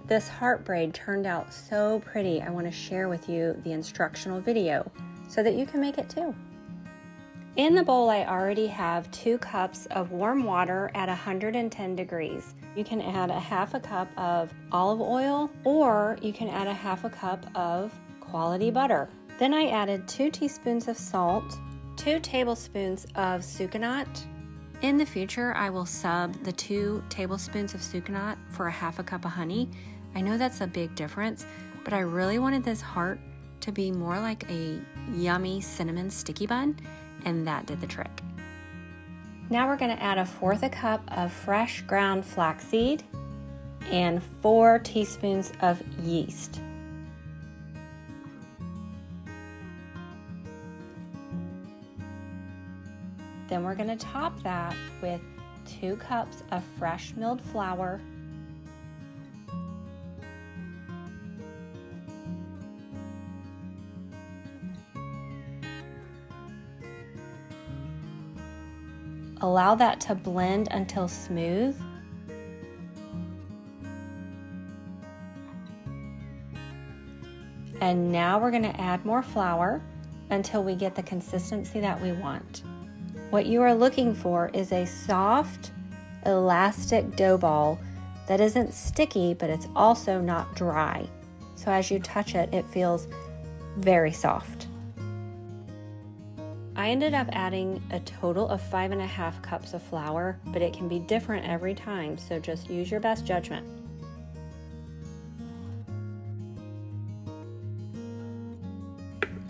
This heart braid turned out so pretty. I want to share with you the instructional video so that you can make it too. In the bowl, I already have 2 cups of warm water at 110 degrees. You can add a half a cup of olive oil, or you can add a half a cup of quality butter. Then I added 2 teaspoons of salt, 2 tablespoons of sucanat. In the future, I will sub the 2 tablespoons of sucanat for a half a cup of honey. I know that's a big difference, but I really wanted this heart to be more like a yummy cinnamon sticky bun, and that did the trick. Now we're going to add a fourth a cup of fresh ground flaxseed and 4 teaspoons of yeast. Then we're going to top that with 2 cups of fresh milled flour, allow that to blend until smooth. And now we're going to add more flour until we get the consistency that we want. What you are looking for is a soft, elastic dough ball that isn't sticky, but it's also not dry. So as you touch it, it feels very soft. I ended up adding a total of 5.5 cups of flour, but it can be different every time, so just use your best judgment.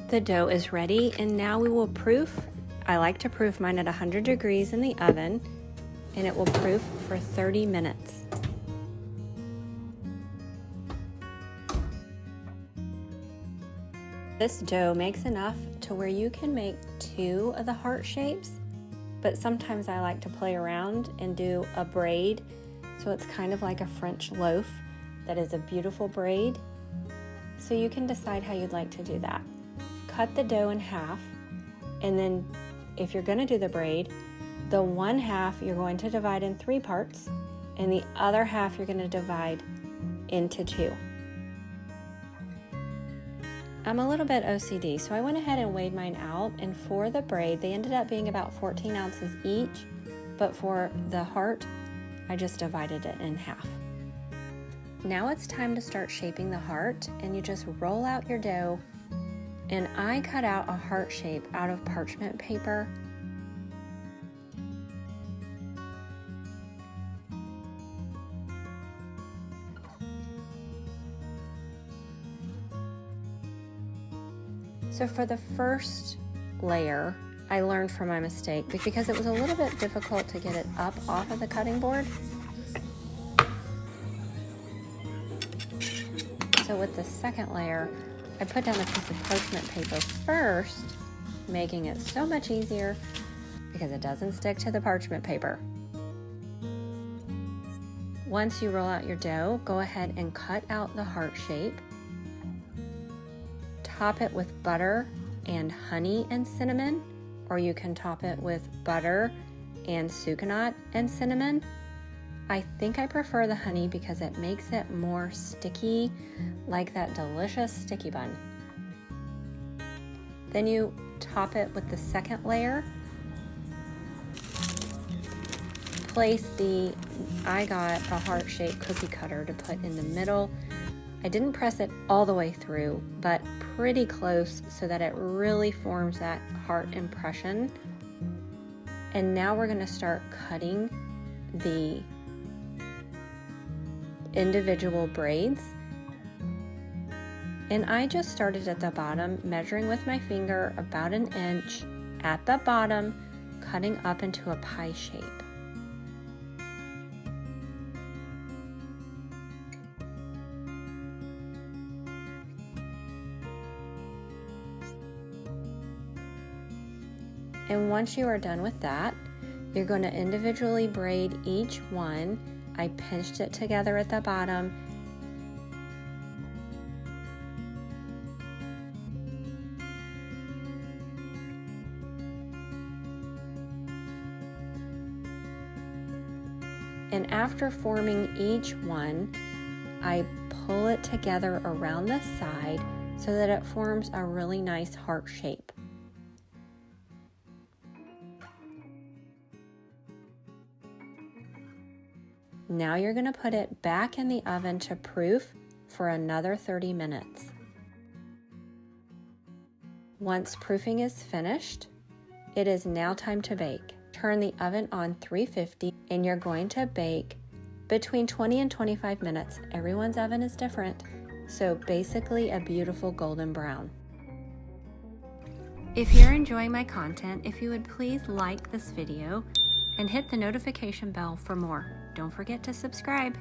The dough is ready, and now we will proof. I like to proof mine at 100 degrees in the oven, and it will proof for 30 minutes. This dough makes enough to where you can make 2 of the heart shapes, but sometimes I like to play around and do a braid, so it's kind of like a French loaf that is a beautiful braid. So you can decide how you'd like to do that. Cut the dough in half, and then if you're going to do the braid, the one half you're going to divide in 3 parts, and the other half you're going to divide into 2. I'm a little bit OCD, so I went ahead and weighed mine out, and for the braid, they ended up being about 14 ounces each, but for the heart, I just divided it in half. Now it's time to start shaping the heart, and you just roll out your dough, and I cut out a heart shape out of parchment paper. So for the first layer, I learned from my mistake because it was a little bit difficult to get it up off of the cutting board. So with the second layer, I put down a piece of parchment paper first, making it so much easier because it doesn't stick to the parchment paper. Once you roll out your dough, go ahead and cut out the heart shape. Top it with butter and honey and cinnamon, or you can top it with butter and sucanat and cinnamon. I think I prefer the honey because it makes it more sticky, like that delicious sticky bun. Then you top it with the second layer. Place I got a heart-shaped cookie cutter to put in the middle. I didn't press it all the way through, but pretty close so that it really forms that heart impression. And now we're going to start cutting the individual braids. And I just started at the bottom, measuring with my finger about 1 inch at the bottom, cutting up into a pie shape. And once you are done with that, you're going to individually braid each one. I pinched it together at the bottom. And after forming each one, I pull it together around the side so that it forms a really nice heart shape. Now you're going to put it back in the oven to proof for another 30 minutes. Once proofing is finished, it is now time to bake. Turn the oven on 350 and you're going to bake between 20 and 25 minutes. Everyone's oven is different, so basically a beautiful golden brown. If you're enjoying my content, if you would please like this video and hit the notification bell for more. Don't forget to subscribe.